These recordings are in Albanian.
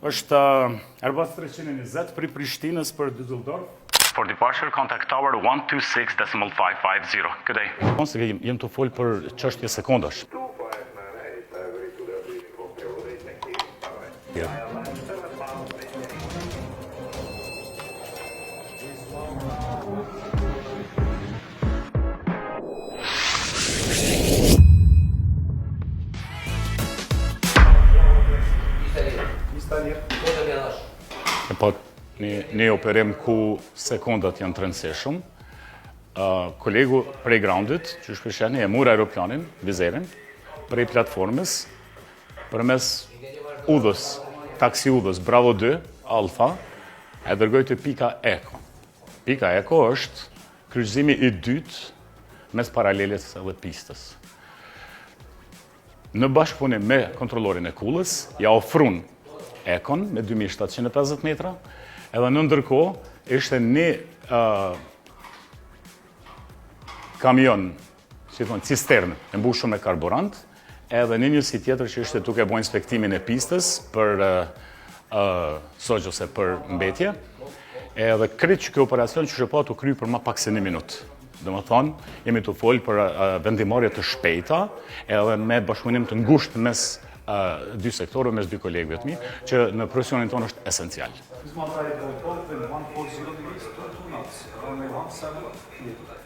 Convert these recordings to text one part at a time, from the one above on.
është Airbus 320 për Prishtinës për Düsseldorf. For departure, contact tower 126.550. Good day. Unë jem të folë për çështje sekondash. Po, një operim ku sekundat janë të rëndësishëm. Kolegu prej groundit, që shpesheni, e mur aeroplanin, vizerin, prej platformës, përmes udhës, taksi udhës Bravo 2, Alfa, e dërgoj të pika Eko. Pika Eko është kryqëzimi i dytë mes paraleles dhe pistës. Në bashkëpunim me kontrollorin e kullës, ja ofrun Ekon me 2750 metra, edhe në ndërkohë ishte një kamion, si thonë, cistern e mbushur me karburant, edhe një njësi tjetër që ishte duke bojnë inspektimin e pistës për sogj ose për mbetje, edhe kryq që kjo operacion që shëpa të kry për ma pak se 1 minutë. Dhe më thonë, jemi të folë për vendimarrje të shpejta, edhe me bashkëpunim të ngushtë mes dy sektorëve, mes dy kolegëve të mi, që në profesionin tonë është esencial.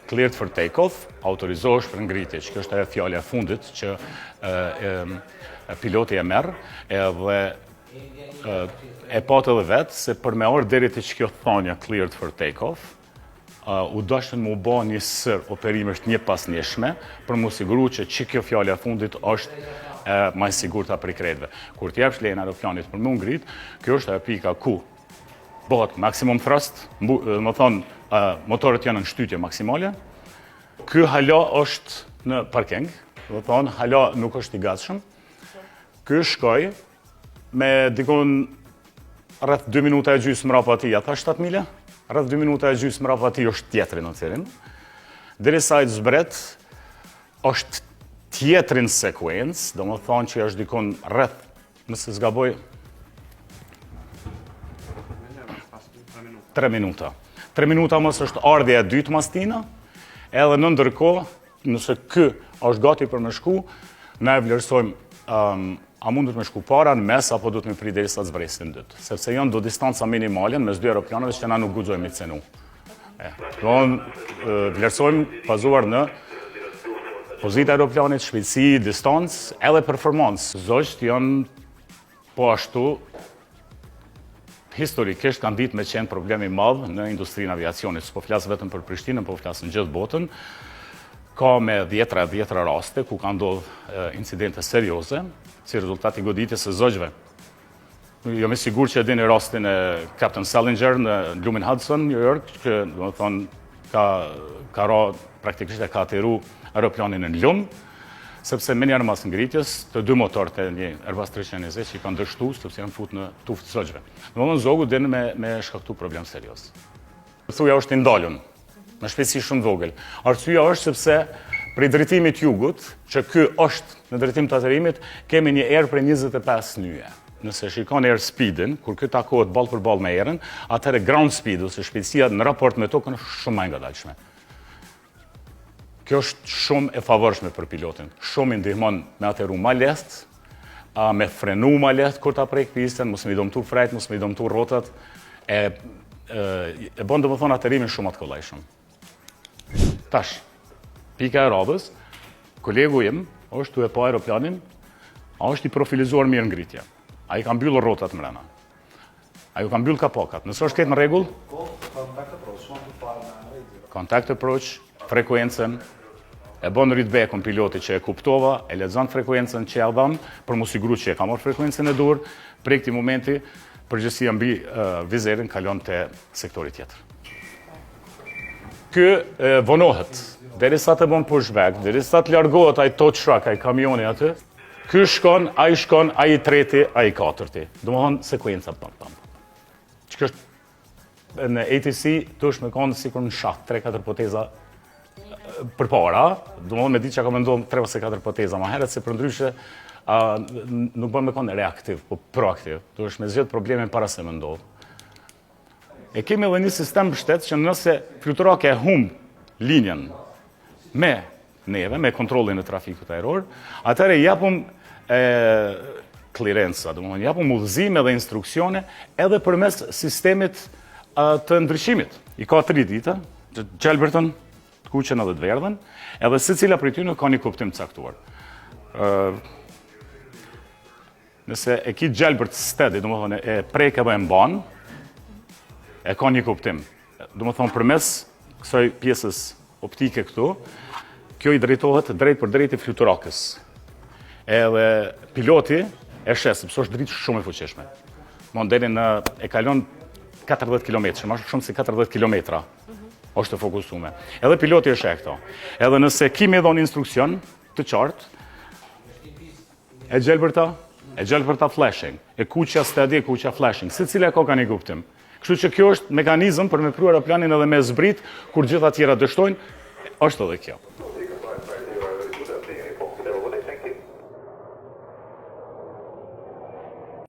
Cleared for take-off, autorizohesh për ngritje, që kjo është ajo fjala e fundit që piloti e merr, edhe e patë edhe vetë se për me orë deri të që kjo thonja cleared for take-off, u dashën mu bo një sër operimisht një pas njëshme, për mu siguru që kjo fjala e fundit është ma sigur të për i krejtve. Kur t'jepsh lejnë aeroplanit për më ngrit, kjo është e pika ku bëhet maksimum thrust, më thonë, motorët janë në shtytje maksimale, kjo hala është në parking, më thonë, hala nuk është i gatshëm, kjo shkoj me dikon rreth 2 minuta e gjysmë mrapa ati, ata 7 mile, rreth 2 minuta e gjysmë mrapa ati është tjetëri në cirin, deri sa i zbret është tjetërin sekuencë, do më thonë që është dikon rreth, nëse zgaboj, 3 minuta. 3 minuta mos është ardhja e dytë mas tina, edhe në ndërkohë, nëse kë është gati për me shku, ne e vlerësojmë a mundur me shku para në mes, apo du të me prit derisa të zbresin dytë. Sepse janë do distanca minimalin mes dy aeroplanëve që na nuk guxojmë i cenu. Vlerësojmë bazuar në pozita aeroplanit, shpejtësi, distancë, edhe performancë. Zogjt janë po ashtu, historikisht kanë ditë me qenë problemi madh në industrinë aviacionit. S'po flasë vetëm për Prishtinën, po flasë në gjithë botën. Ka me dhjetra raste ku ka ndodhë incidente serioze, si rezultati goditjes së zogjve. Jo me sigur që e dini rastin e Captain Salinger në lumin Hudson, New York, që do të thonë praktikisht e ka atëru aeroplanin në lumë, sepse me njerë mas ngritjes të dy motorët e një Airbus 320 që i kanë dështu, sepse janë fut në tuftë zogjve. Në mëllën zogu dhenë me shkaktu problem serios. Thuja është i ndalun, me shpejtësi shumë vogël. Arsyeja është sepse prej drejtimit jugut, që ky është në drejtim të atërimit, kemi një erë prej 25 nyje. Nëse shikon air speedin, kur ky takohet ball për ball me erën, atëherë ground speed ose shpejtësia në raport me tokën është shumë më e ngadalshme. Kjo është shumë e favorshme për pilotin. Shumë i ndihmon me atëru ma lehtë, me frenu ma lehtë kur ta prek pistën, mos me i domtu frejt, mos me i domtu rrotat, e bën do më thonë atërimin shumë atë kollajshëm. Tash, pika e radhës, kolegu im është tu e pa aeroplanin, a është i profilizuar mirë ngritja. A i ka mbyllë rrotat mrena. A ju ka mbyllë kapokat. Nësë është ketë në regull? Contact approach, frekuencën, e bon readback-un piloti që e kuptova, e lexon frekuencën që ja dham, për mu siguru që e ka marrë frekuencën e dur, prej këti momenti, përgjësia mbi vizerin kalon të sektori tjetër. Ky vonohet, derisa të bon pushback, derisa të largohet ai tow truck, ai kamioni aty, ky shkon, ai treti, ai katërti. Domethënë sekuenca pam. Që është në ATC tush me kanë sikur në shah 3-4 poteza përpara, domethënë me ditë që ka menduar 3 ose 4 poteza më herët se përndryshe nuk bën me konë reaktiv, po proaktiv. Duhesh me zgjedh problemin para se më ndodh. E kemi edhe një sistem mbështet që nëse fluturake e humb linjen me neve, me kontrollin e trafikut ajror, atëherë japum klirenca, domethënë japum udhëzime dhe instruksione edhe përmes sistemit të ndryshimit. I ka 3 ditë, të gjelbërtën, të kuqen edhe të verdhën, edhe secila prej tyre ka një kuptim të caktuar. Nëse e ki gjelbërt stedi, domethënë e prek edhe e mban, e ka një kuptim. Domethënë përmes kësaj pjesës optike këtu, kjo i drejtohet drejt për drejt i fluturakës. Edhe piloti e shes, sepse është dritë shumë e fuqishme. Deri në e kalon 40 km, më shumë se 40 km. Është të fokusume. Edhe piloti e sheh këto. Edhe nëse kimi dhon instruksion të qartë, e gjelbërta flashing, e kuqja steady, e kuqja flashing, secila ka një kuptim. Kështu që kjo është mekanizëm për me pruar planin edhe me zbrit, kur gjitha tjera dështojnë, është edhe kjo.